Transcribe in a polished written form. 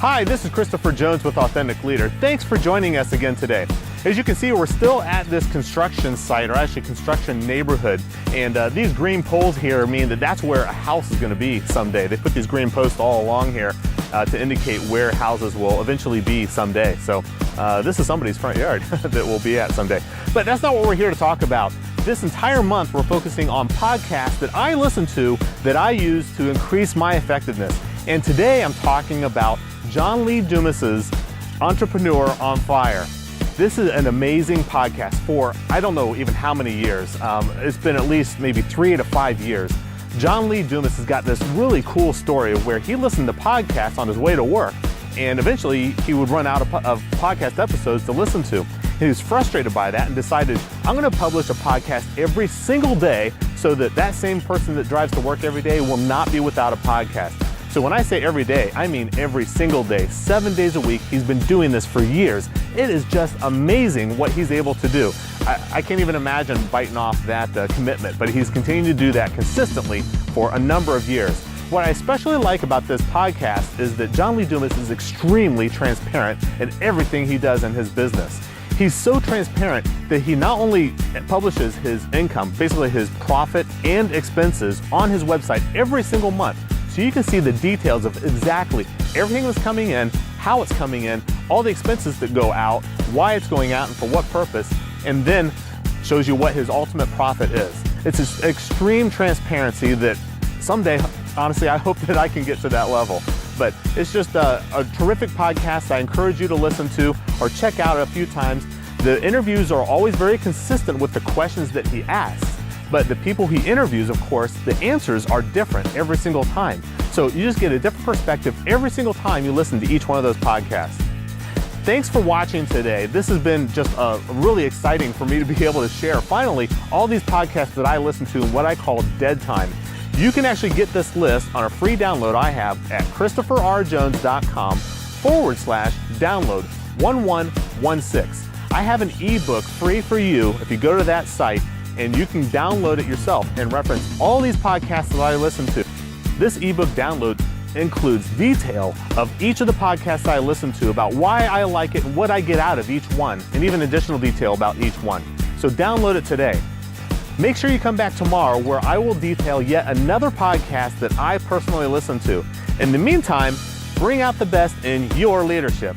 Hi, this is Christopher Jones with Authentic Leader. Thanks for joining us again today. As you can see, we're still at this construction site, or actually construction neighborhood, and these green poles here mean that that's where a house is going to be someday. They put these green posts all along here to indicate where houses will eventually be someday. So this is somebody's front yard that we'll be at someday. But that's not what we're here to talk about. This entire month, we're focusing on podcasts that I listen to that I use to increase my effectiveness. And today I'm talking about John Lee Dumas's Entrepreneur on Fire. This is an amazing podcast for, I don't know even how many years. It's been at least maybe 3 to 5 years. John Lee Dumas has got this really cool story of where he listened to podcasts on his way to work, and eventually he would run out of podcast episodes to listen to. He was frustrated by that and decided, I'm going to publish a podcast every single day so that that same person that drives to work every day will not be without a podcast. So when I say every day, I mean every single day, 7 days a week. He's been doing this for years. It is just amazing what he's able to do. I can't even imagine biting off that commitment, but he's continuing to do that consistently for a number of years. What I especially like about this podcast is that John Lee Dumas is extremely transparent in everything he does in his business. He's so transparent that he not only publishes his income, basically his profit and expenses, on his website every single month. So you can see the details of exactly everything that's coming in, how it's coming in, all the expenses that go out, why it's going out and for what purpose, and then shows you what his ultimate profit is. It's this extreme transparency that someday, honestly, I hope that I can get to that level. But it's just a terrific podcast I encourage you to listen to or check out a few times. The interviews are always very consistent with the questions that he asks. But the people he interviews, of course, the answers are different every single time. So you just get a different perspective every single time you listen to each one of those podcasts. Thanks for watching today. This has been just really exciting for me to be able to share, finally, all these podcasts that I listen to in what I call dead time. You can actually get this list on a free download I have at christopherrjones.com/download 1116. I have an ebook free for you if you go to that site, and you can download it yourself and reference all these podcasts that I listen to. This ebook download includes detail of each of the podcasts I listen to, about why I like it and what I get out of each one, and even additional detail about each one. So download it today. Make sure you come back tomorrow where I will detail yet another podcast that I personally listen to. In the meantime, bring out the best in your leadership.